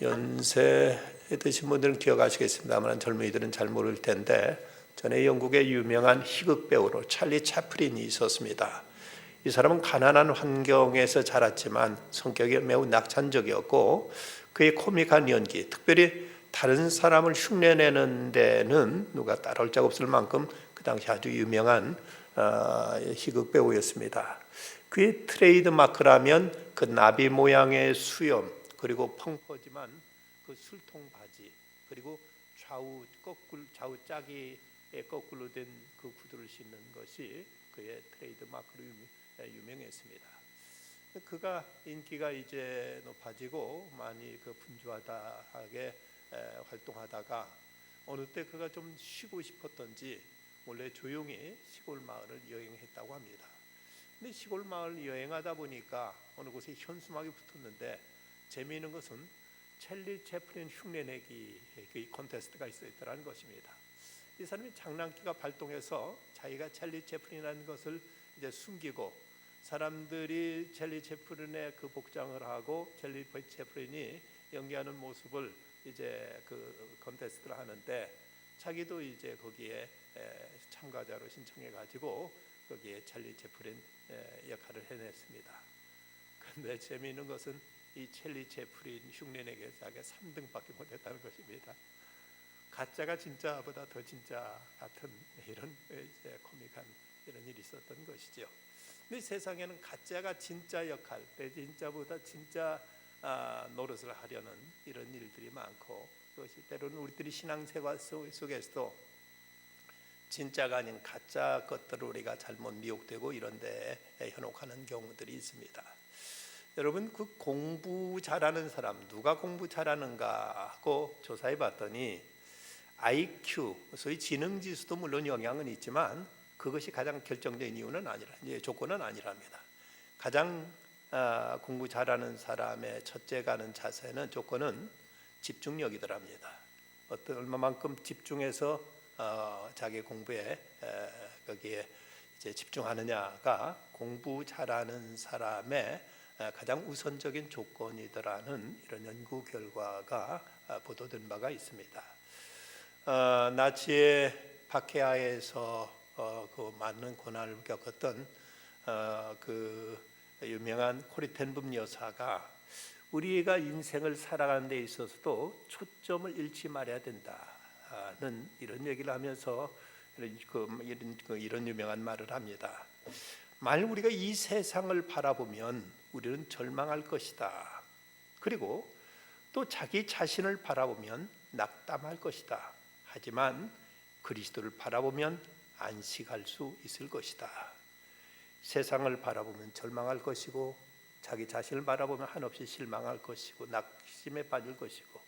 연세 드신 분들은 기억하시겠습니다만 젊은이들은 잘 모를 텐데 전에 영국의 유명한 희극 배우로 찰리 채플린이 있었습니다. 이 사람은 가난한 환경에서 자랐지만 성격이 매우 낙천적이었고 그의 코믹한 연기, 특별히 다른 사람을 흉내내는 데는 누가 따라올 자가 없을 만큼 그 당시 아주 유명한 희극 배우였습니다. 그의 트레이드 마크라면 그 나비 모양의 수염, 그리고 펑퍼짐한 그 술통 바지, 그리고 좌우 짝이 거꾸로 된 그 구두를 신는 것이 그의 트레이드 마크로 유명했습니다. 그가 인기가 이제 높아지고 많이 그 분주하게 활동하다가 어느 때 그가 좀 쉬고 싶었던지 원래 조용히 시골 마을을 여행했다고 합니다. 근데 시골 마을 여행하다 보니까 어느 곳에 현수막이 붙었는데 재미있는 것은 찰리 채플린 흉내내기 콘테스트가 있었더라는 것입니다. 이 사람이 장난기가 발동해서 자기가 찰리 채플린이라는 것을 이제 숨기고 사람들이 찰리 채플린의 그 복장을 하고 찰리 채플린이 연기하는 모습을 이제 그 콘테스트를 하는데 자기도 이제 거기에 참가자로 신청해 가지고 거기에 찰리 채플린 역할을 해냈습니다. 그런데 재미있는 것은 이 찰리 채플린 흉내내기에서 자기가 3등밖에 못했다는 것입니다. 가짜가 진짜보다 더 진짜 같은 이런 이제 코믹한 이런 일이 있었던 것이죠. 근데 세상에는 가짜가 진짜 역할, 진짜보다 진짜 노릇을 하려는 이런 일들이 많고 그것이 때로는 우리들이 신앙생활 속에서도 진짜가 아닌 가짜 것들을 우리가 잘못 미혹되고 이런 데 현혹하는 경우들이 있습니다. 여러분, 그 공부 잘하는 사람 누가 공부 잘하는가 하고 조사해 봤더니 IQ, 소위 지능 지수도 물론 영향은 있지만 그것이 가장 결정적인 이유는 아니라 이제 조건은 아니랍니다. 가장 공부 잘하는 사람의 첫째가 하는 자세는 조건은 집중력이더랍니다. 얼마만큼 집중해서 자기 공부에 거기에 이제 집중하느냐가 공부 잘하는 사람의 가장 우선적인 조건이더라는 이런 연구 결과가 보도된 바가 있습니다. 나치의 박해하에서 그 많은 고난을 겪었던 그 유명한 코리텐붐 여사가 우리가 인생을 살아가는 데 있어서도 초점을 잃지 말아야 된다는 이런 얘기를 하면서 이런 유명한 말을 합니다. 만일 우리가 이 세상을 바라보면 우리는 절망할 것이다. 그리고 또 자기 자신을 바라보면 낙담할 것이다. 하지만 그리스도를 바라보면 안식할 수 있을 것이다. 세상을 바라보면 절망할 것이고 자기 자신을 바라보면 한없이 실망할 것이고 낙심에 빠질 것이고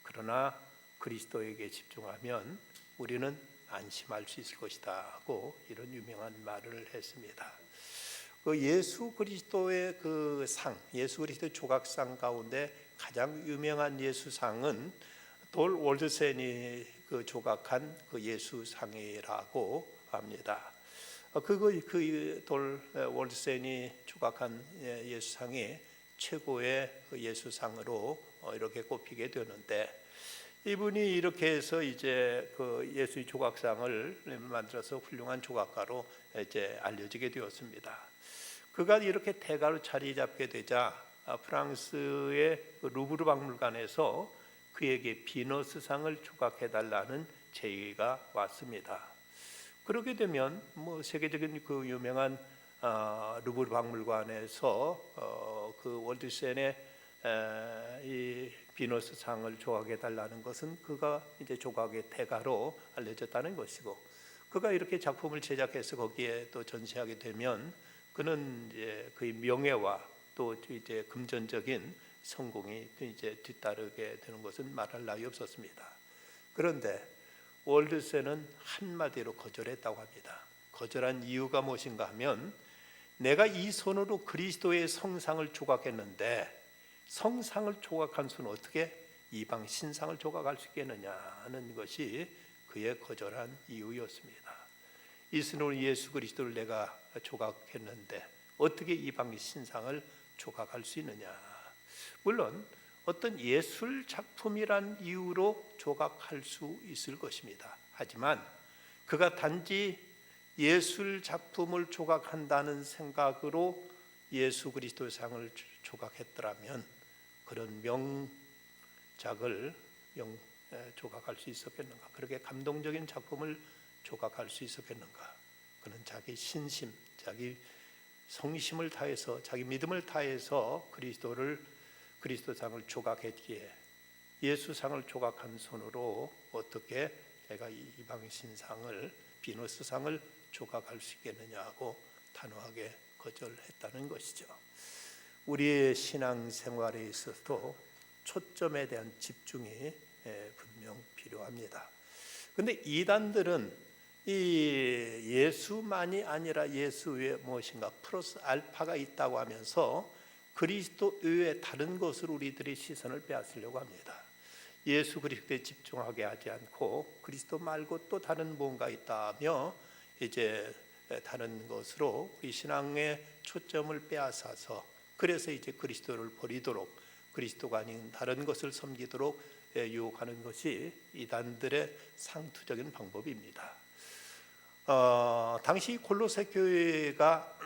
그러나 그리스도에게 집중하면 우리는 안심할 수 있을 것이다 하고 이런 유명한 말을 했습니다. 그 예수 그리스도의 그 상, 예수 그리스도의 조각상 가운데 가장 유명한 예수상은 돌 월드센이 그 조각한 그 예수상이라고 합니다. 그돌 월드센이 조각한 예수상이 최고의 예수상으로 이렇게 꼽히게 되는데 이분이 이렇게 해서 이제 그 예수의 조각상을 만들어서 훌륭한 조각가로 이제 알려지게 되었습니다. 그가 이렇게 대가로 자리 잡게 되자 프랑스의 루브르 박물관에서 그에게 비너스상을 조각해달라는 제의가 왔습니다. 그렇게 되면 뭐 세계적인 그 유명한 루브르 박물관에서 그 월드센의 이 비너스상을 조각해달라는 것은 그가 이제 조각의 대가로 알려졌다는 것이고 그가 이렇게 작품을 제작해서 거기에 또 전시하게 되면 그는 이제 그의 명예와 또 이제 금전적인 성공이 이제 뒤따르게 되는 것은 말할 나위 없었습니다. 그런데 월드센은 한마디로 거절했다고 합니다. 거절한 이유가 무엇인가 하면 내가 이 손으로 그리스도의 성상을 조각했는데 성상을 조각한 손은 어떻게 이방 신상을 조각할 수 있겠느냐 하는 것이 그의 거절한 이유였습니다. 이 손으로 예수 그리스도를 내가 조각했는데 어떻게 이방 신상을 조각할 수 있느냐. 물론 어떤 예술 작품이란 이유로 조각할 수 있을 것입니다. 하지만 그가 단지 예술 작품을 조각한다는 생각으로 예수 그리스도의 상을 조각했더라면 그런 명작을 조각할 수 있었겠는가? 그렇게 감동적인 작품을 조각할 수 있었겠는가? 그는 자기 신심, 자기 성심을 다해서, 자기 믿음을 다해서 그리스도상을 조각했기에 예수상을 조각한 손으로 어떻게 내가 이방신상을, 비너스상을 조각할 수 있겠느냐고 단호하게 거절했다는 것이죠. 우리의 신앙생활에 있어서도 초점에 대한 집중이 분명 필요합니다. 그런데 이단들은 이 예수만이 아니라 예수 외에 무엇인가 플러스 알파가 있다고 하면서 그리스도 외에 다른 것으로 우리들의 시선을 빼앗으려고 합니다. 예수 그리스도에 집중하게 하지 않고 그리스도 말고 또 다른 뭔가 있다며 이제 다른 것으로 우리 신앙의 초점을 빼앗아서 그래서 이제 그리스도를 버리도록 그리스도가 아닌 다른 것을 섬기도록 유혹하는 것이 이단들의 상투적인 방법입니다. 당시 골로새 교회가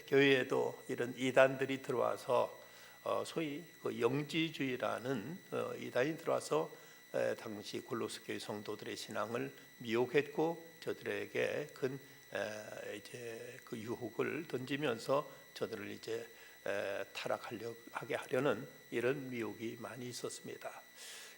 교회에도 이런 이단들이 들어와서 소위 그 영지주의라는 이단이 들어와서 당시 골로새 교회 성도들의 신앙을 미혹했고 저들에게 큰 이제 그 유혹을 던지면서 저들을 이제 타락하게 하려는 이런 미혹이 많이 있었습니다.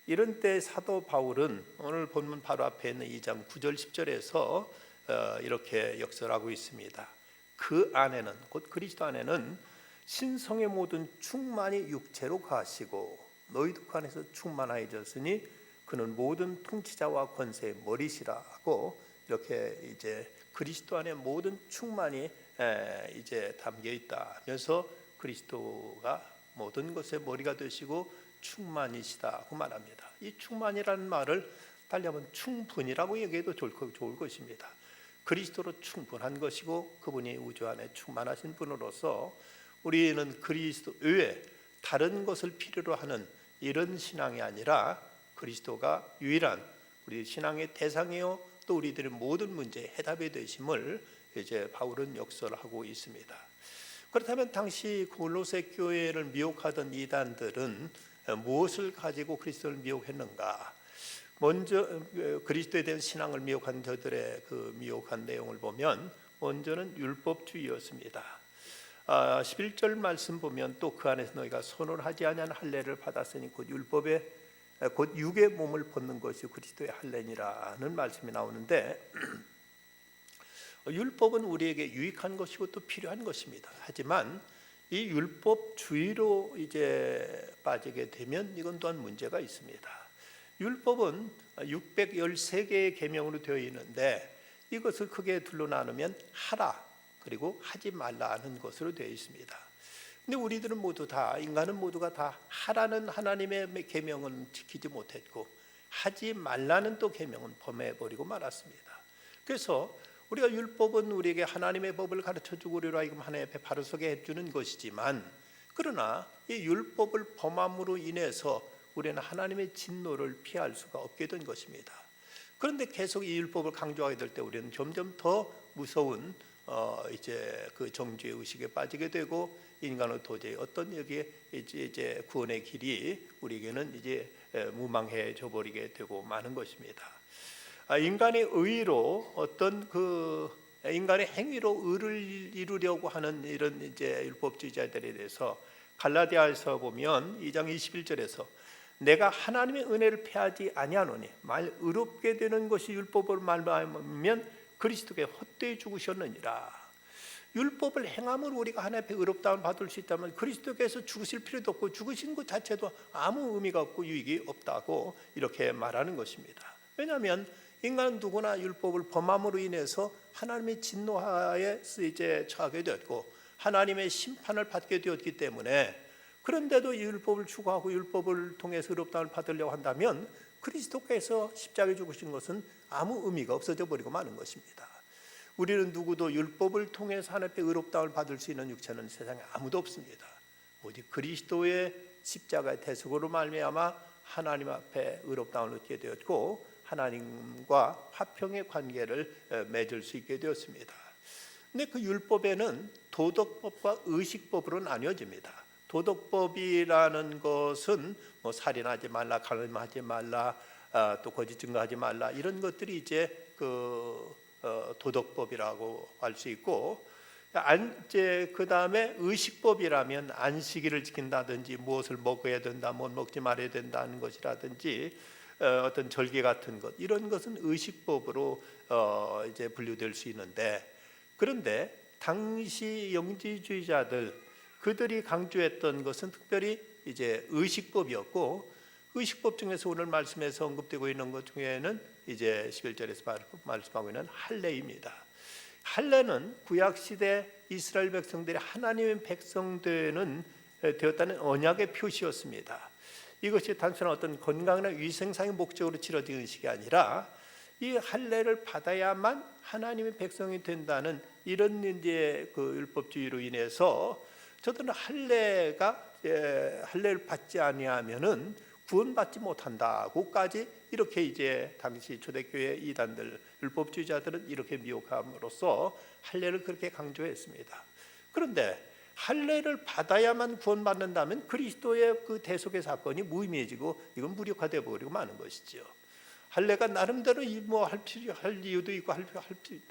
이런 때 사도 바울은 오늘 본문 바로 앞에 있는 2장 9절 10절에서 이렇게 역설하고 있습니다. 그 안에는 곧 그리스도 안에는 신성의 모든 충만이 육체로 가시고 너희도 그 안에서 충만하여졌으니 그는 모든 통치자와 권세의 머리시라고 이렇게 이제 그리스도 안에 모든 충만이 이제 담겨 있다면서 그리스도가 모든 것의 머리가 되시고 충만이시다고 말합니다. 이 충만이라는 말을 달리하면 충분이라고 얘기해도 좋을 것입니다. 그리스도로 충분한 것이고 그분이 우주 안에 충만하신 분으로서 우리는 그리스도 외에 다른 것을 필요로 하는 이런 신앙이 아니라 그리스도가 유일한 우리 신앙의 대상이요 또 우리들의 모든 문제의 해답이 되심을 이제 바울은 역설하고 있습니다. 그렇다면 당시 골로새 교회를 미혹하던 이단들은 무엇을 가지고 그리스도를 미혹했는가? 먼저 그리스도에 대한 신앙을 미혹한 저들의 그 미혹한 내용을 보면 먼저는 율법주의였습니다. 11절 말씀 보면 또 그 안에서 너희가 손을 하지 아니한 할례를 받았으니 곧 율법에 곧 육의 몸을 벗는 것이 그리스도의 할례니라는 말씀이 나오는데 율법은 우리에게 유익한 것이고 또 필요한 것입니다. 하지만 이 율법주의로 이제 빠지게 되면 이건 또한 문제가 있습니다. 율법은 613개의 계명으로 되어 있는데 이것을 크게 둘로 나누면 하라 그리고 하지 말라 하는 것으로 되어 있습니다. 근데 우리들은 모두 다 인간은 모두가 다 하라는 하나님의 계명은 지키지 못했고 하지 말라는 또 계명은 범해버리고 말았습니다. 그래서 우리가 율법은 우리에게 하나님의 법을 가르쳐주고 우리로 하여금 하나님 앞에 바로 서게 해주는 것이지만 그러나 이 율법을 범함으로 인해서 우리는 하나님의 진노를 피할 수가 없게 된 것입니다. 그런데 계속 이 율법을 강조하게 될 때 우리는 점점 더 무서운 이제 그 정죄 의식에 빠지게 되고 인간은 도저히 어떤 여기에 이제 구원의 길이 우리에게는 이제 무망해져 버리게 되고 마는 것입니다. 인간의 의로 어떤 그 인간의 행위로 의를 이루려고 하는 이런 이제 율법주의자들에 대해서 갈라디아에서 보면 2장 21절에서 내가 하나님의 은혜를 패하지 아니하노니 말 의롭게 되는 것이 율법을 말하면 그리스도께 헛되이 죽으셨느니라. 율법을 행함으로 우리가 하나님 앞에 의롭다함을 받을 수 있다면 그리스도께서 죽으실 필요도 없고 죽으신 것 자체도 아무 의미가 없고 유익이 없다고 이렇게 말하는 것입니다. 왜냐하면 인간은 누구나 율법을 범함으로 인해서 하나님의 진노하에 이제 처하게 되었고 하나님의 심판을 받게 되었기 때문에 그런데도 이 율법을 추구하고 율법을 통해서 의롭다함을 받으려고 한다면 그리스도께서 십자가에 죽으신 것은 아무 의미가 없어져 버리고 마는 것입니다. 우리는 누구도 율법을 통해서 하나님 앞에 의롭다함을 받을 수 있는 육체는 세상에 아무도 없습니다. 오직 그리스도의 십자가의 대속으로 말미암아 하나님 앞에 의롭다움을 얻게 되었고 하나님과 화평의 관계를 맺을 수 있게 되었습니다. 근데 그 율법에는 도덕법과 의식법으로 나뉘어집니다. 도덕법이라는 것은 뭐 살인하지 말라, 가늠하지 말라, 또 거짓 증거하지 말라 이런 것들이 이제 도덕법이라고 할 수 있고, 이제 그 다음에 의식법이라면 안식일을 지킨다든지 무엇을 먹어야 된다, 뭐 먹지 말아야 된다는 것이라든지 어떤 절개 같은 것 이런 것은 의식법으로 이제 분류될 수 있는데, 그런데 당시 영지주의자들 그들이 강조했던 것은 특별히 이제 의식법이었고, 의식법 중에서 오늘 말씀에서 언급되고 있는 것 중에는 이제 11절에서 말씀하고 있는 할례입니다. 할례는 구약 시대 이스라엘 백성들이 하나님의 백성되는 되었다는 언약의 표시였습니다. 이것이 단순한 어떤 건강이나 위생상의 목적으로 치러진 의식이 아니라 이 할례를 받아야만 하나님의 백성이 된다는 이런 이제 그 율법주의로 인해서 저들은 할례를 받지 아니하면은 구원받지 못한다고까지 이렇게 이제 당시 초대교회 이단들 율법주의자들은 이렇게 미혹함으로써 할례를 그렇게 강조했습니다. 그런데 할례를 받아야만 구원받는다면 그리스도의 그 대속의 사건이 무의미해지고 이건 무력화되어 버리고 마는 것이죠. 할례가 나름대로 할 이유도 있고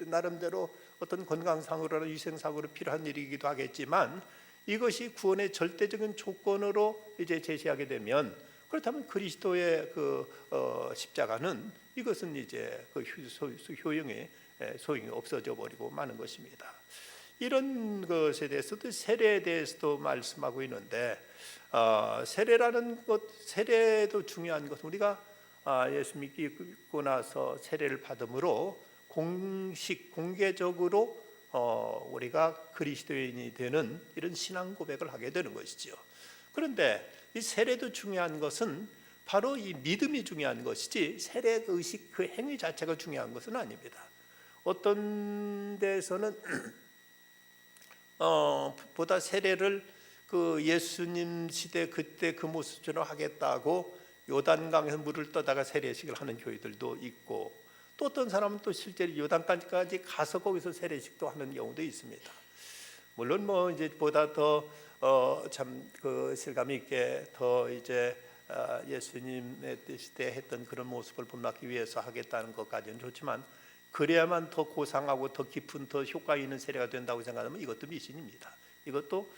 나름대로 어떤 건강상으로나 위생상으로 필요한 일이기도 하겠지만, 이것이 구원의 절대적인 조건으로 이제 제시하게 되면, 그렇다면 그리스도의 십자가는 이것은 이제 그 소용이 없어져 버리고 마는 것입니다. 이런 것에 대해서도 세례에 대해서도 말씀하고 있는데, 세례라는 것, 세례도 중요한 것은 우리가 예수 믿고 나서 세례를 받음으로 공개적으로 우리가 그리스도인이 되는 이런 신앙 고백을 하게 되는 것이죠. 그런데 이 세례도 중요한 것은 바로 이 믿음이 중요한 것이지 세례 의식 그 행위 자체가 중요한 것은 아닙니다. 어떤 데서는 보다 세례를 그 예수님 시대 그때 그 모습처럼 하겠다고 요단강에서 물을 떠다가 세례식을 하는 교회들도 있고, 또 어떤 사람은 또 실제로 요단강까지 가서 거기서 세례식도 하는 경우도 있습니다. 물론 뭐 이제 보다 더 참 그 실감 있게 더 이제 예수님의 시대에 했던 그런 모습을 본받기 위해서 하겠다는 것까지는 좋지만, 그래야만 더 고상하고 더 깊은 더 효과 있는 세례가 된다고 생각하면 이것도 미신입니다. 이것도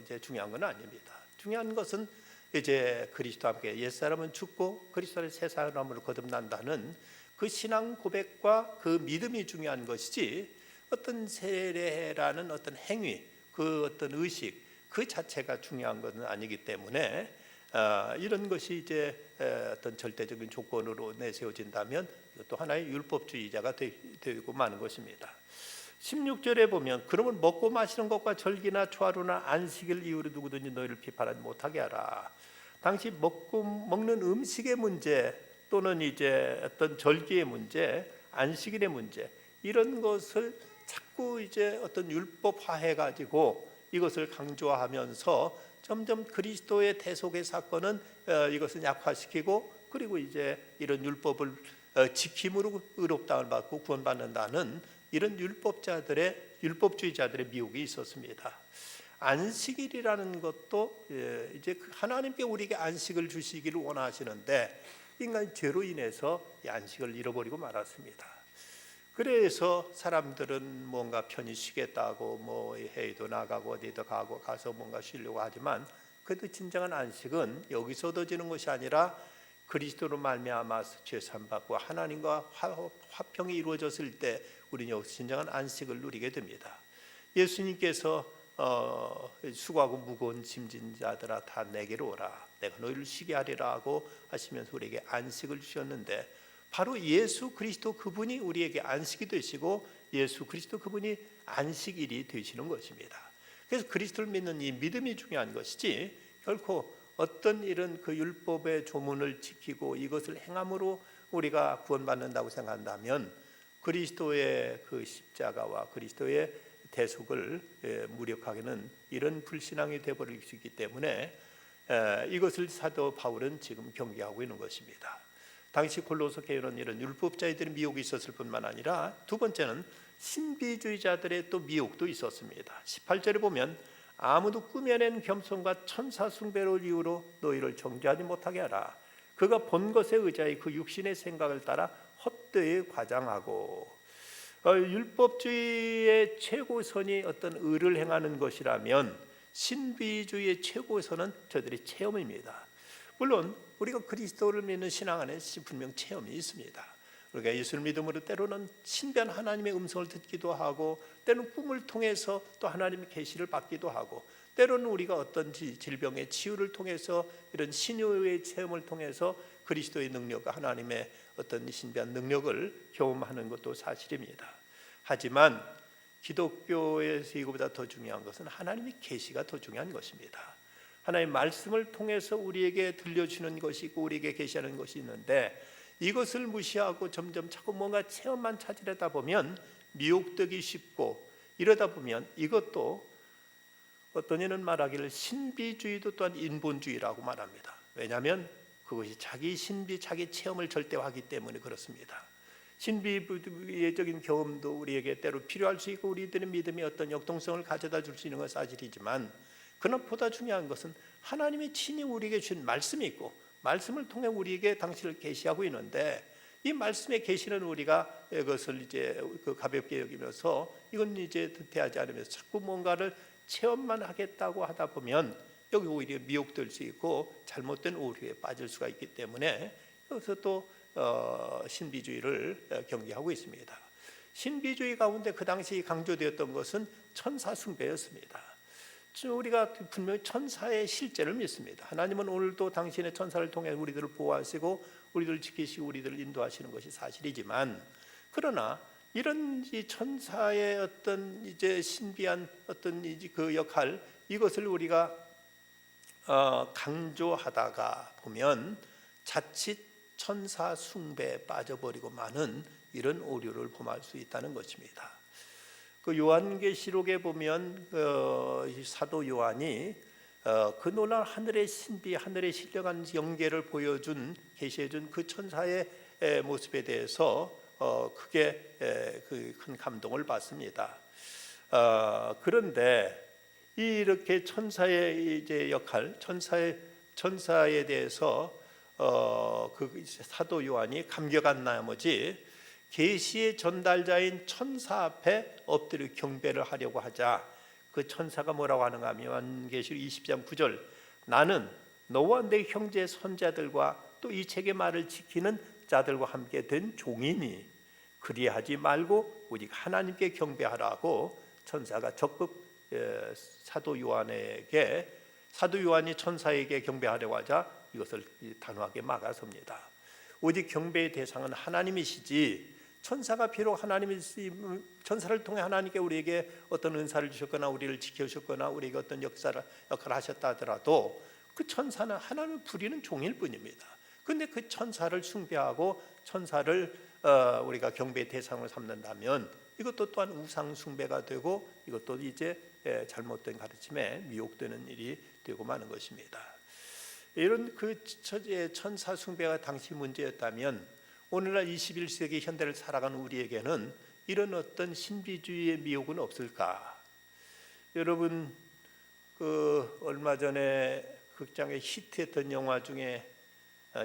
이제 중요한 건 아닙니다. 중요한 것은 이제 그리스도와 함께 옛사람은 죽고 그리스도의 새 사람으로 거듭난다는 그 신앙 고백과 그 믿음이 중요한 것이지, 어떤 세례라는 어떤 행위, 그 어떤 의식 그 자체가 중요한 것은 아니기 때문에 이런 것이 이제 어떤 절대적인 조건으로 내세워진다면 이것도 하나의 율법주의자가 되고 마는 것입니다. 16절에 보면 그러면 먹고 마시는 것과 절기나 초하루나 안식일 이후로 누구든지 너희를 비판하지 못하게 하라. 당시 먹는 음식의 문제 또는 이제 어떤 절기의 문제, 안식일의 문제 이런 것을 자꾸 이제 어떤 율법화해 가지고 이것을 강조하면서 점점 그리스도의 대속의 사건은 이것을 약화시키고, 그리고 이제 이런 율법을 지킴으로 의롭다움을 받고 구원받는다는 이런 율법주의자들의 미혹이 있었습니다. 안식일이라는 것도 이제 하나님께 우리에게 안식을 주시기를 원하시는데 인간이 죄로 인해서 이 안식을 잃어버리고 말았습니다. 그래서 사람들은 뭔가 편히 쉬겠다고 뭐 회의도 나가고 어디도 가서 뭔가 쉬려고 하지만, 그래도 진정한 안식은 여기서 얻어지는 것이 아니라 그리스도로 말미암아서 죄사함 받고 하나님과 화평이 이루어졌을 때 우리는 여기서 진정한 안식을 누리게 됩니다. 예수님께서 수고하고 무거운 짐진 자들아 다 내게로 오라, 내가 너희를 쉬게 하리라 하고 하시면서 우리에게 안식을 주셨는데, 바로 예수 그리스도 그분이 우리에게 안식이 되시고 예수 그리스도 그분이 안식일이 되시는 것입니다. 그래서 그리스도를 믿는 이 믿음이 중요한 것이지, 결코 어떤 이런 그 율법의 조문을 지키고 이것을 행함으로 우리가 구원받는다고 생각한다면 그리스도의 그 십자가와 그리스도의 대속을 무력하게는 이런 불신앙이 되어버릴 수 있기 때문에 이것을 사도 바울은 지금 경계하고 있는 것입니다. 당시 골로새 교회는 이런 율법자들의 미혹이 있었을 뿐만 아니라 두 번째는 신비주의자들의 또 미혹도 있었습니다. 18절에 보면 아무도 꾸며낸 겸손과 천사 숭배를 이유로 너희를 정죄하지 못하게 하라. 그가 본 것에 의지하여 그 육신의 생각을 따라 헛되이 과장하고, 율법주의의 최고선이 어떤 의를 행하는 것이라면 신비주의의 최고선은 저들의 체험입니다. 물론 우리가 그리스도를 믿는 신앙 안에 분명 체험이 있습니다. 우리가 예수를 믿음으로 때로는 신비한 하나님의 음성을 듣기도 하고, 때로는 꿈을 통해서 또 하나님의 계시를 받기도 하고, 때로는 우리가 어떤 질병의 치유를 통해서 이런 신유의 체험을 통해서 그리스도의 능력과 하나님의 어떤 신비한 능력을 경험하는 것도 사실입니다. 하지만 기독교에서 이거보다 더 중요한 것은 하나님의 계시가 더 중요한 것입니다. 하나님의 말씀을 통해서 우리에게 들려주는 것이 있고 우리에게 계시하는 것이 있는데, 이것을 무시하고 점점 자꾸 뭔가 체험만 찾으려다 보면 미혹되기 쉽고, 이러다 보면 이것도 어떤 이는 말하기를 신비주의도 또한 인본주의라고 말합니다. 왜냐하면 그것이 자기 신비, 자기 체험을 절대화하기 때문에 그렇습니다. 신비주의적인 경험도 우리에게 때로 필요할 수 있고 우리들의 믿음이 어떤 역동성을 가져다 줄 수 있는 건 사실이지만, 그러나 보다 중요한 것은 하나님의 친히 우리에게 주신 말씀이 있고, 말씀을 통해 우리에게 당신을 계시하고 있는데, 이 말씀의 계시는 우리가 이것을 이제 가볍게 여기면서 이건 이제 대하지 않으면서 자꾸 뭔가를 체험만 하겠다고 하다 보면 여기 오히려 미혹될 수 있고 잘못된 오류에 빠질 수가 있기 때문에 여기서 또 신비주의를 경계하고 있습니다. 신비주의 가운데 그 당시 강조되었던 것은 천사 숭배였습니다. 우리가 분명히 천사의 실제를 믿습니다. 하나님은 오늘도 당신의 천사를 통해 우리들을 보호하시고 우리들을 지키시고 우리들을 인도하시는 것이 사실이지만, 그러나 이런 이 천사의 어떤 이제 신비한 어떤 그 역할, 이것을 우리가 강조하다가 보면 자칫 천사 숭배에 빠져버리고 마는 이런 오류를 범할 수 있다는 것입니다. 그 요한계시록에 보면 사도 요한이 그 놀라운 하늘의 신비, 하늘의 신령한 영계를 보여준, 계시해준 그 천사의 모습에 대해서 크게 큰 감동을 받습니다. 그런데 이렇게 천사의 이제 역할, 천사에 대해서 그 사도 요한이 감격한 나머지 계시의 전달자인 천사 앞에 엎드려 경배를 하려고 하자, 그 천사가 뭐라고 하는가 하면 요한계시록 20장 9절, 나는 너와 내 형제 손자들과 또 이 책의 말을 지키는 자들과 함께 된 종이니 그리하지 말고 오직 하나님께 경배하라고 천사가 적극 사도 요한에게, 사도 요한이 천사에게 경배하려고 하자 이것을 단호하게 막아섭니다. 오직 경배의 대상은 하나님이시지, 천사가 비록 하나님이 천사를 통해 하나님께 우리에게 어떤 은사를 주셨거나 우리를 지켜주셨거나 우리에게 어떤 역할을 하셨다 하더라도 그 천사는 하나님을 부리는 종일 뿐입니다. 그런데 그 천사를 숭배하고 천사를 우리가 경배의 대상을 삼는다면 이것도 또한 우상 숭배가 되고 이것도 이제 잘못된 가르침에 미혹되는 일이 되고 마는 것입니다. 이런 그 천사 숭배가 당시 문제였다면 오늘날 21세기 현대를 살아가는 우리에게는 이런 어떤 신비주의의 미혹은 없을까? 여러분 그 얼마 전에 극장에 히트했던 영화 중에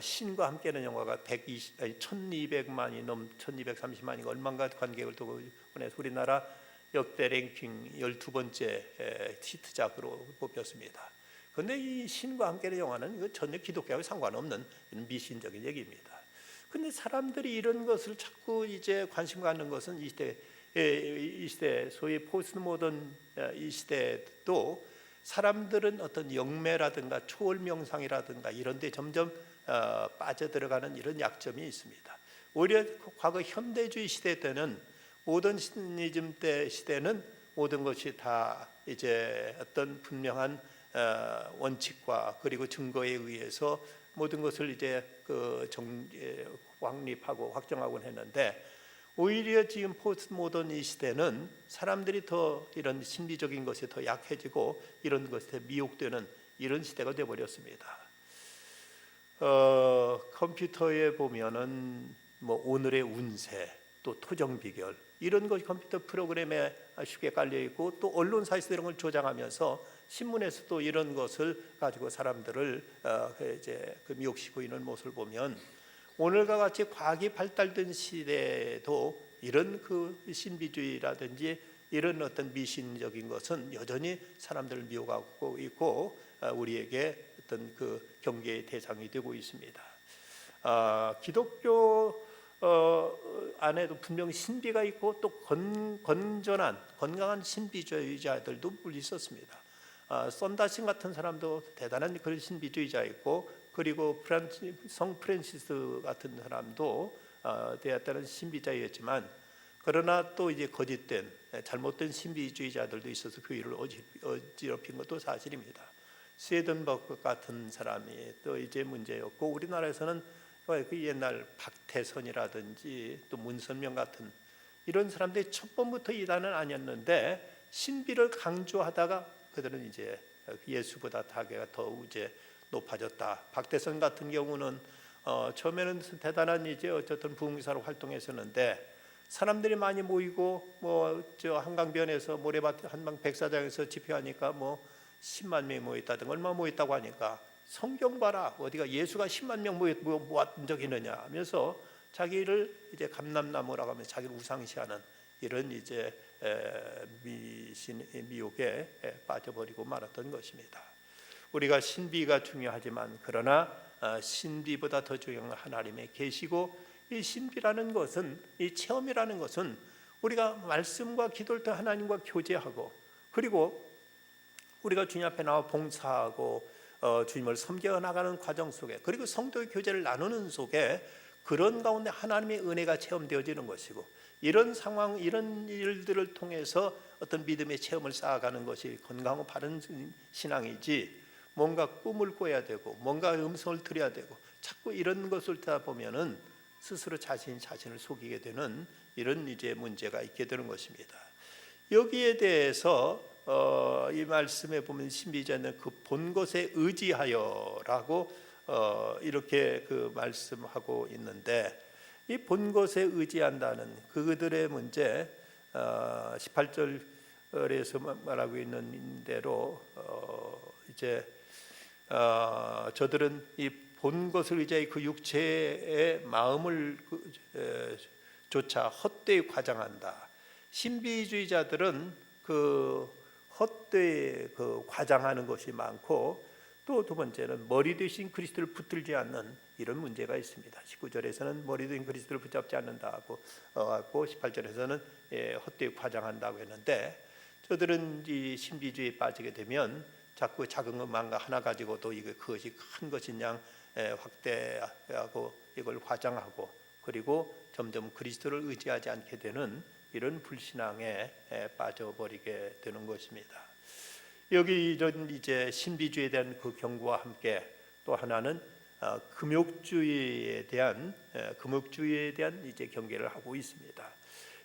신과 함께하는 영화가 1200만이 1230만이 얼마인가 관객을 두고 보내서 우리나라 역대 랭킹 12번째 히트작으로 뽑혔습니다. 그런데 이 신과 함께하는 영화는 전혀 기독교하고 상관없는 미신적인 얘기입니다. 근데 사람들이 이런 것을 자꾸 이제 관심 갖는 것은 이 시대 소위 포스트 모던 이 시대도 사람들은 어떤 영매라든가 초월 명상이라든가 이런 데 점점 빠져들어가는 이런 약점이 있습니다. 오히려 과거 현대주의 시대 때는 모더니즘 때 시대는 모든 것이 다 이제 어떤 분명한 원칙과 그리고 증거에 의해서 모든 것을 이제 확립하고 확정하곤 했는데, 오히려 지금 포스트 모던 이 시대는 사람들이 더 이런 신비적인 것이 더 약해지고 이런 것에 미혹되는 이런 시대가 되어버렸습니다. 컴퓨터에 보면은 뭐 오늘의 운세, 또 토정 비결 이런 것이 컴퓨터 프로그램에 쉽게 깔려 있고, 또 언론사에서 이런 걸 조장하면서 신문에서도 이런 것을 가지고 사람들을 이제 미혹시키고 있는 모습을 보면, 오늘과 같이 과학이 발달된 시대에도 이런 그 신비주의라든지 이런 어떤 미신적인 것은 여전히 사람들을 미혹하고 있고 우리에게 어떤 그 경계의 대상이 되고 있습니다. 기독교 안에도 분명히 신비가 있고 또 건강한 신비주의자들도 물리 있었습니다. 썬다신 같은 사람도 대단한 그런 신비주의자 있고, 그리고 성 프란시스 같은 사람도 대단한 신비자였지만, 그러나 또 이제 거짓된 잘못된 신비주의자들도 있어서 그 일을 어지럽힌 것도 사실입니다. 스웨덴버그 같은 사람이 또 이제 문제였고, 우리나라에서는 그 옛날 박태선이라든지 또 문선명 같은 이런 사람들이 첫 번부터 이단은 아니었는데 신비를 강조하다가 그들은 이제 예수보다 다개가 더 이제 높아졌다. 박태선 같은 경우는 처음에는 대단한 이제 어쨌든 부흥사로 활동했었는데, 사람들이 많이 모이고 뭐 저 한강변에서 모래밭 한강 백사장에서 집회하니까 뭐 10만 명이 모였다든가 얼마 모였다고 하니까, 성경 봐라 어디가 예수가 10만 명 모았던 적이 있느냐 하면서 자기를 이제 감람나무라고 하면서 자기를 우상시하는 이런 이제 미혹에 빠져버리고 말았던 것입니다. 우리가 신비가 중요하지만 그러나 신비보다 더 중요한 건 하나님의 계시고, 이 신비라는 것은, 이 체험이라는 것은 우리가 말씀과 기도를 통해 하나님과 교제하고, 그리고 우리가 주님 앞에 나와 봉사하고 주님을 섬겨 나가는 과정 속에, 그리고 성도의 교제를 나누는 속에, 그런 가운데 하나님의 은혜가 체험되어지는 것이고, 이런 상황, 이런 일들을 통해서 어떤 믿음의 체험을 쌓아가는 것이 건강하고 바른 신앙이지, 뭔가 꿈을 꿔야 되고 뭔가 음성을 들어야 되고 자꾸 이런 것을 듣다 보면은 스스로 자신을 속이게 되는 이런 이제 문제가 있게 되는 것입니다. 여기에 대해서 이 말씀에 보면 신비자는 그 본 것에 의지하여라고 이렇게 그 말씀하고 있는데, 이 본 것에 의지한다는 그들의 문제, 18절에서 말하고 있는 대로 이제 저들은 이 본 것을 의지해 그 육체의 마음을 조차 헛되이 과장한다. 신비주의자들은 그 헛되이 그 과장하는 것이 많고, 또 두 번째는 머리 대신 그리스도를 붙들지 않는 이런 문제가 있습니다. 19절에서는 머리 대신 그리스도를 붙잡지 않는다고 하고 18절에서는 헛되이 과장한다고 했는데, 저들은 이 신비주의에 빠지게 되면 자꾸 작은 것만 하나 가지고도 그것이 큰 것인 양 확대하고 이걸 과장하고, 그리고 점점 그리스도를 의지하지 않게 되는 이런 불신앙에 빠져버리게 되는 것입니다. 여기 이런 이제 신비주의에 대한 그 경고와 함께 또 하나는 금욕주의에 대한 이제 경계를 하고 있습니다.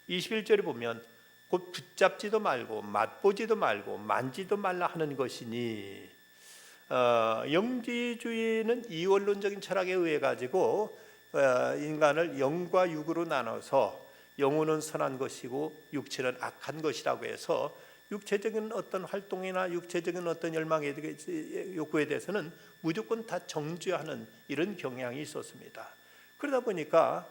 21절에 보면 곧 붙잡지도 말고 맛보지도 말고 만지도 말라 하는 것이니, 영지주의는 이원론적인 철학에 의해 가지고 인간을 영과 육으로 나눠서 영혼은 선한 것이고 육체는 악한 것이라고 해서 육체적인 어떤 활동이나 육체적인 어떤 열망에 욕구에 대해서는 무조건 다 정죄하는 이런 경향이 있었습니다. 그러다 보니까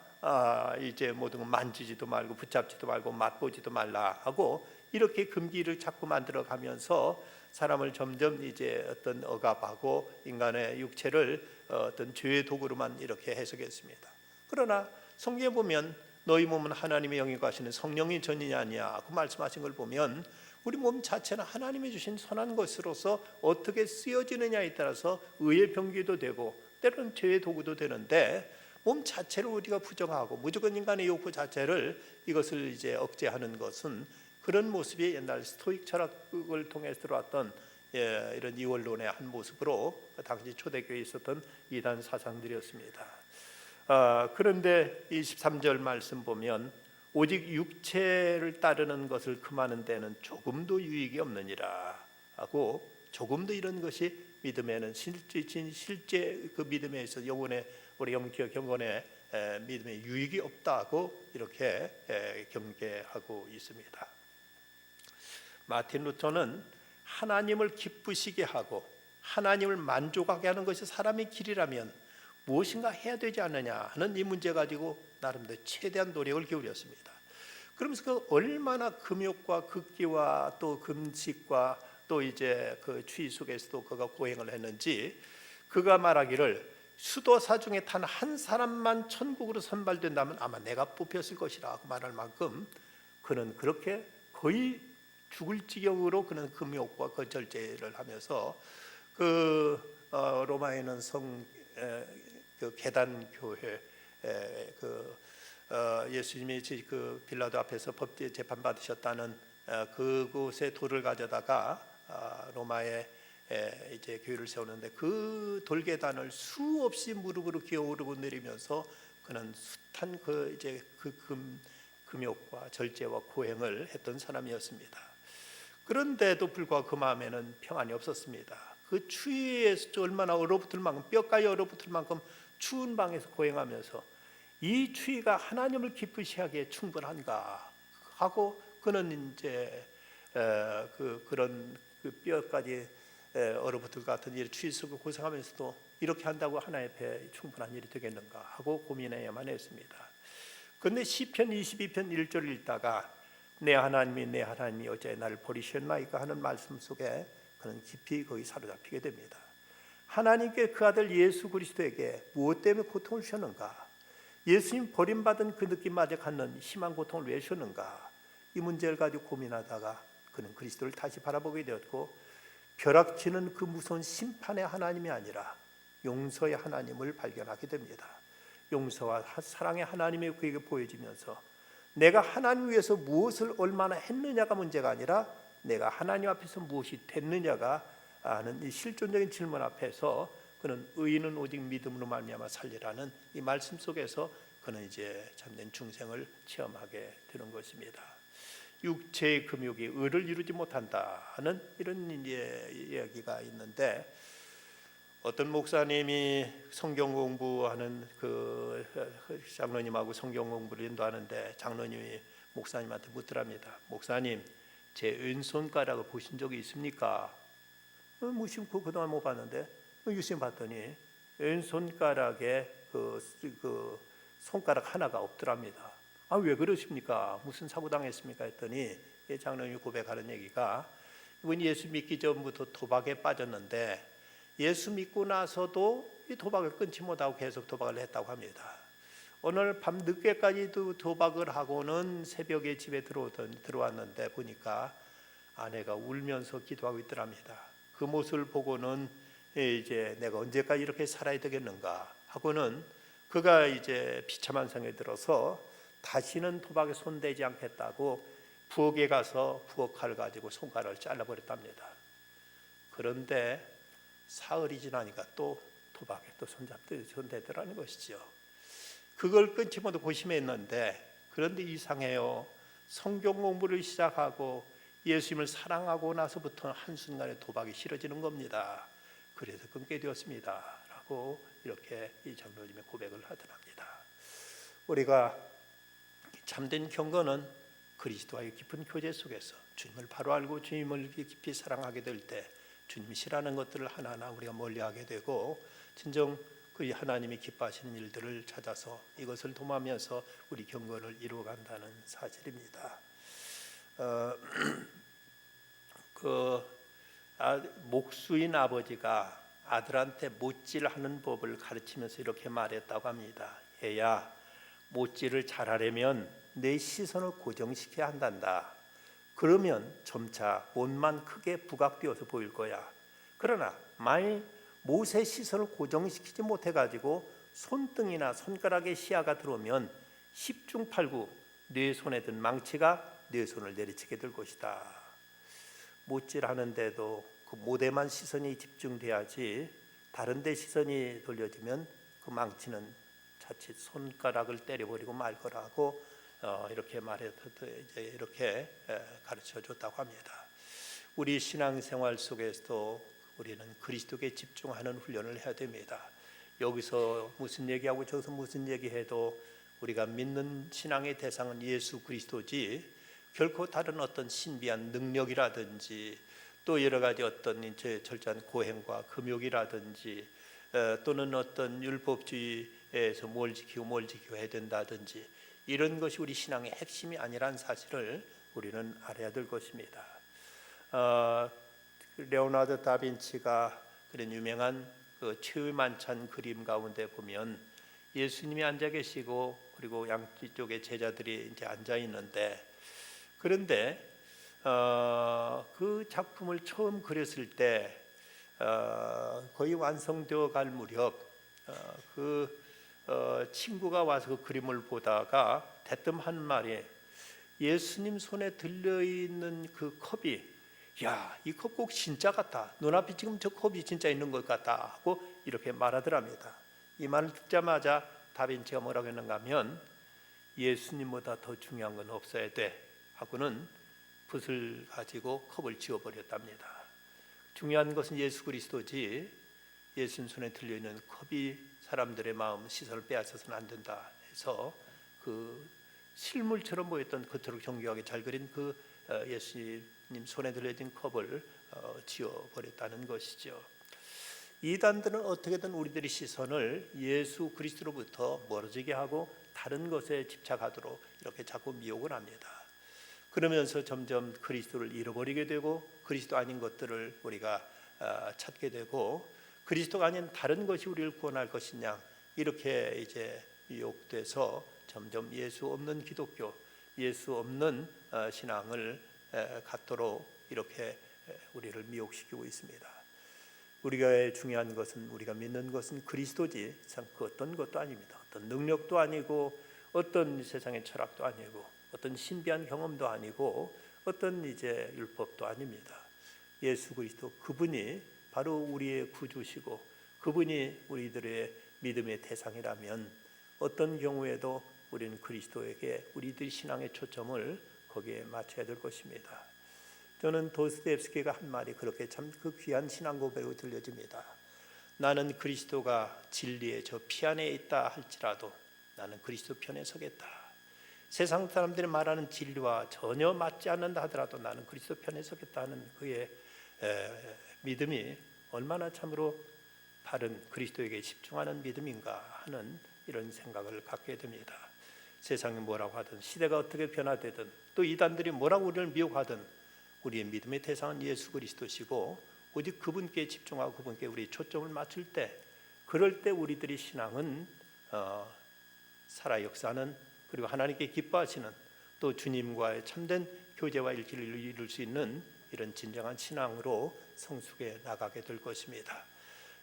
이제 모든 걸 만지지도 말고 붙잡지도 말고 맛보지도 말라 하고 이렇게 금기를 자꾸 만들어 가면서 사람을 점점 이제 어떤 억압하고 인간의 육체를 어떤 죄의 도구로만 이렇게 해석했습니다. 그러나 성경에 보면 너희 몸은 하나님의 영이 거하시는 성령이 전이냐 아니냐 그 말씀하신 걸 보면, 우리 몸 자체는 하나님이 주신 선한 것으로서 어떻게 쓰여지느냐에 따라서 의의 병기도 되고 때로는 죄의 도구도 되는데, 몸 자체를 우리가 부정하고 무조건 인간의 욕구 자체를 이것을 이제 억제하는 것은 그런 모습이 옛날 스토익 철학을 통해서 들어왔던 이런 이원론의 한 모습으로 당시 초대교회에 있었던 이단 사상들이었습니다. 그런데 23절 말씀 보면 오직 육체를 따르는 것을 금하는 데는 조금도 유익이 없느니라 하고, 조금도 이런 것이 믿음에는 실제 그 믿음에 있어 영혼의 우리 영적 경건의 믿음에 유익이 없다고 이렇게 경계하고 있습니다. 마틴 루터는 하나님을 기쁘시게 하고 하나님을 만족하게 하는 것이 사람의 길이라면 무엇인가 해야 되지 않느냐 하는 이 문제 가지고 나름대로 최대한 노력을 기울였습니다. 그러면서 그 얼마나 금욕과 극기와 또 금식과 또 이제 그 추위 속에서도 그가 고행을 했는지, 그가 말하기를 수도사 중에 단 한 사람만 천국으로 선발된다면 아마 내가 뽑혔을 것이라고 말할 만큼 그는 그렇게 거의 죽을 지경으로 그는 금욕과 거절제를 하면서 로마에는 그 계단 교회 예수님이 그 빌라도 앞에서 법 재판 받으셨다는 그곳에 돌을 가져다가 로마에 이제 교회를 세우는데, 그 돌계단을 수없이 무릎으로 기어오르고 내리면서 그는 숱한 금욕과 절제와 고행을 했던 사람이었습니다. 그런데도 불구하고 그 마음에는 평안이 없었습니다. 그 추위에서 얼마나 얼어붙을 만큼, 뼈까지 얼어붙을 만큼 추운 방에서 고행하면서 이 추위가 하나님을 기쁘시게 하기에 충분한가 하고, 그는 이제 그런 뼈까지 얼어붙을 것 같은 이 추위 속에 고생하면서도 이렇게 한다고 하나님 앞에 충분한 일이 되겠는가 하고 고민해야만 했습니다. 그런데 시편 22편 1절을 읽다가 내 하나님이 어찌 나를 버리셨나이까 하는 말씀 속에 그는 깊이 거기 사로잡히게 됩니다. 하나님께 그 아들 예수 그리스도에게 무엇 때문에 고통을 주셨는가? 예수님 버림받은 그 느낌마저 갖는 심한 고통을 왜 주셨는가? 이 문제를 가지고 고민하다가 그는 그리스도를 다시 바라보게 되었고, 벼락치는 그 무서운 심판의 하나님이 아니라 용서의 하나님을 발견하게 됩니다. 용서와 사랑의 하나님이 그에게 보여지면서 내가 하나님 위해서 무엇을 얼마나 했느냐가 문제가 아니라 내가 하나님 앞에서 무엇이 됐느냐가 하는 이 실존적인 질문 앞에서 그는 의인은 오직 믿음으로 말미암아 살리라는 이 말씀 속에서 그는 이제 참된 중생을 체험하게 되는 것입니다. 육체의 금욕이 의를 이루지 못한다 하는 이런 이제 이야기가 있는데, 어떤 목사님이 성경 공부하는 그 장로님하고 성경 공부를 인도하는데, 장로님이 목사님한테 묻더랍니다. 목사님, 제 왼손가락을 보신 적이 있습니까? 무심코 그동안 못 봤는데 유심 봤더니 왼손가락에 그 손가락 하나가 없더랍니다. 아, 왜 그러십니까? 무슨 사고 당했습니까? 했더니 장로님이 고백하는 얘기가, 이분이 예수 믿기 전부터 도박에 빠졌는데 예수 믿고 나서도 이 도박을 끊지 못하고 계속 도박을 했다고 합니다. 오늘 밤 늦게까지도 도박을 하고는 새벽에 집에 들어왔는데 보니까 아내가 울면서 기도하고 있더랍니다. 그 모습을 보고는 이제 내가 언제까지 이렇게 살아야 되겠는가 하고는 그가 이제 비참한 생각이 들어서 다시는 도박에 손대지 않겠다고 부엌에 가서 부엌칼을 가지고 손가락을 잘라버렸답니다. 그런데 사흘이 지나니까 또 도박에 또 손대더라는 것이죠. 그걸 끊지 못하고 고심했는데, 그런데 이상해요. 성경 공부를 시작하고 예수님을 사랑하고 나서부터 한순간에 도박이 싫어지는 겁니다. 그래서 끊게 되었습니다 라고 이렇게 이 장로님의 고백을 하더랍니다. 우리가 참된 경건은 그리스도와의 깊은 교제 속에서 주님을 바로 알고 주님을 깊이 사랑하게 될 때 주님이 싫어하는 것들을 하나하나 우리가 멀리하게 되고, 진정 그 하나님이 기뻐하시는 일들을 찾아서 이것을 도모하면서 우리 경건을 이루어간다는 사실입니다. 목수인 아버지가 아들한테 못질하는 법을 가르치면서 이렇게 말했다고 합니다. 얘야, 못질을 잘하려면 내 시선을 고정시켜야 한단다. 그러면 점차 못만 크게 부각되어서 보일 거야. 그러나 만일 못의 시선을 고정시키지 못해가지고 손등이나 손가락에 시야가 들어오면 10중 8구 내 손에 든 망치가 내 손을 내리치게 될 것이다. 못질하는데도 그 못에만 시선이 집중돼야지, 다른 데 시선이 돌려지면 그 망치는 자칫 손가락을 때려버리고 말 거라고 이렇게 이제 이렇게 가르쳐 줬다고 합니다. 우리 신앙생활 속에서도 우리는 그리스도께 집중하는 훈련을 해야 됩니다. 여기서 무슨 얘기하고 저기서 무슨 얘기해도 우리가 믿는 신앙의 대상은 예수 그리스도지 결코 다른 어떤 신비한 능력이라든지 또 여러 가지 어떤 이제 철저한 고행과 금욕이라든지 또는 어떤 율법주의에서 뭘 지키고 해야 된다든지 이런 것이 우리 신앙의 핵심이 아니란 사실을 우리는 알아야 될 것입니다. 레오나르도 다빈치가 그런 유명한 그 최후의 만찬 그림 가운데 보면 예수님이 앉아 계시고 그리고 양쪽에 제자들이 이제 앉아 있는데 그런데 그 작품을 처음 그렸을 때 거의 완성되어 갈 무렵 친구가 와서 그 그림을 보다가 대뜸 한 말이 예수님 손에 들려있는 그 컵이 야, 이 컵 꼭 진짜 같다. 눈앞에 지금 저 컵이 진짜 있는 것 같다 하고 이렇게 말하더랍니다. 이 말을 듣자마자 다빈치가 뭐라고 했는가 하면 예수님보다 더 중요한 건 없어야 돼 하고는 붓을 가지고 컵을 지워버렸답니다. 중요한 것은 예수 그리스도지 예수님 손에 들려있는 컵이 사람들의 마음 시선을 빼앗아서는 안 된다 해서 그 실물처럼 보였던 겉으로 정교하게 잘 그린 그 예수님 손에 들려진 컵을 지워버렸다는 것이죠. 이단들은 어떻게든 우리들의 시선을 예수 그리스도로부터 멀어지게 하고 다른 것에 집착하도록 이렇게 자꾸 미혹을 합니다. 그러면서 점점 그리스도를 잃어버리게 되고 그리스도 아닌 것들을 우리가 찾게 되고 그리스도가 아닌 다른 것이 우리를 구원할 것이냐 이렇게 이제 미혹돼서 점점 예수 없는 기독교, 예수 없는 신앙을 갖도록 이렇게 우리를 미혹시키고 있습니다. 우리가 중요한 것은 우리가 믿는 것은 그리스도지 그 어떤 것도 아닙니다. 어떤 능력도 아니고 어떤 세상의 철학도 아니고 어떤 신비한 경험도 아니고 어떤 이제 율법도 아닙니다. 예수 그리스도 그분이 바로 우리의 구주시고 그분이 우리들의 믿음의 대상이라면 어떤 경우에도 우리는 그리스도에게 우리들의 신앙의 초점을 거기에 맞춰야 될 것입니다. 저는 도스토옙스키가 한 말이 그렇게 참 그 귀한 신앙 고백으로 들려집니다. 나는 그리스도가 진리의 저 피안에 있다 할지라도 나는 그리스도 편에 서겠다. 세상 사람들이 말하는 진리와 전혀 맞지 않는다 하더라도 나는 그리스도 편에 서겠다 하는 그의 믿음이 얼마나 참으로 바른 그리스도에게 집중하는 믿음인가 하는 이런 생각을 갖게 됩니다. 세상이 뭐라고 하든 시대가 어떻게 변화되든 또 이단들이 뭐라고 우리를 미혹하든 우리의 믿음의 대상은 예수 그리스도시고 오직 그분께 집중하고 그분께 우리 초점을 맞출 때 그럴 때 우리들의 신앙은 살아 역사는 그리고 하나님께 기뻐하시는 또 주님과의 참된 교제와 일치를 이룰 수 있는 이런 진정한 신앙으로 성숙해 나가게 될 것입니다.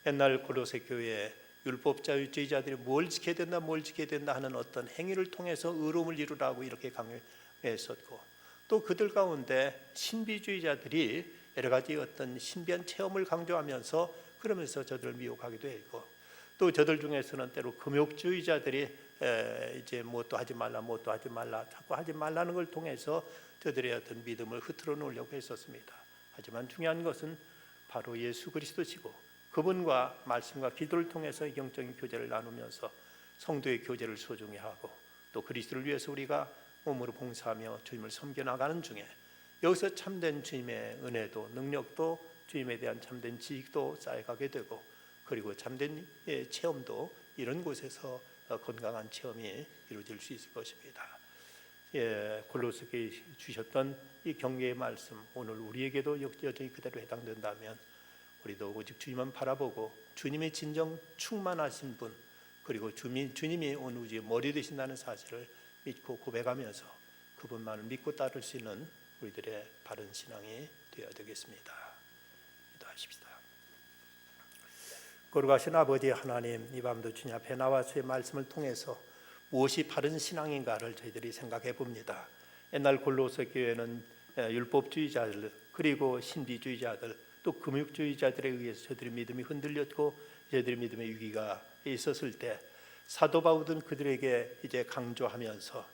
옛날 고로새 교회에 율법주의자들이 뭘 지켜야 된다 하는 어떤 행위를 통해서 의로움을 이루라고 이렇게 강요했었고 또 그들 가운데 신비주의자들이 여러 가지 어떤 신비한 체험을 강조하면서 그러면서 저들을 미혹하기도 했고 또 저들 중에서는 때로 금욕주의자들이 이제 뭣도 하지 말라 자꾸 하지 말라는 걸 통해서 저들의 어떤 믿음을 흐트러 놓으려고 했었습니다. 하지만 중요한 것은 바로 예수 그리스도시고 그분과 말씀과 기도를 통해서 영적인 교제를 나누면서 성도의 교제를 소중히 하고 또 그리스도를 위해서 우리가 몸으로 봉사하며 주님을 섬겨나가는 중에 여기서 참된 주님의 은혜도 능력도 주님에 대한 참된 지식도 쌓여가게 되고 그리고 참된 체험도 이런 곳에서 건강한 체험이 이루어질 수 있을 것입니다. 골로새에 주셨던 이 경계의 말씀 오늘 우리에게도 여전히 그대로 해당된다면 우리도 오직 주님만 바라보고 주님의 진정 충만하신 분 그리고 주님이 온 우주의 머리 되신다는 사실을 믿고 고백하면서 그분만을 믿고 따를 수 있는 우리들의 바른 신앙이 되어야 되겠습니다. 기도하십시다. 거룩하신 아버지 하나님, 이 밤도 주님 앞에 나와서의 말씀을 통해서 무엇이 바른 신앙인가를 저희들이 생각해 봅니다. 옛날 골로새 교회는 율법주의자들 그리고 신비주의자들 또 금욕주의자들에 의해서 저들의 믿음이 흔들렸고 저들의 믿음의 위기가 있었을 때 사도 바울은 그들에게 이제 강조하면서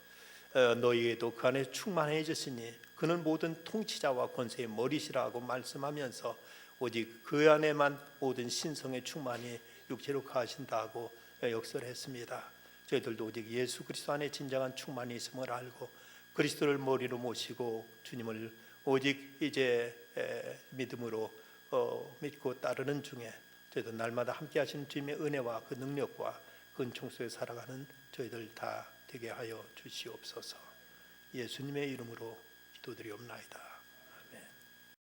너희에도 그 안에 충만해졌으니 그는 모든 통치자와 권세의 머리시라고 말씀하면서 오직 그 안에만 모든 신성의 충만이 육체로 가신다고 역설했습니다. 저희들도 오직 예수 그리스도 안에 진정한 충만이 있음을 알고 그리스도를 머리로 모시고 주님을 오직 이제 믿음으로 믿고 따르는 중에 저희도 날마다 함께 하시는 주님의 은혜와 그 능력과 그 은총 속에 살아가는 저희들 다 되게 하여 주시옵소서. 예수님의 이름으로 기도드리옵나이다.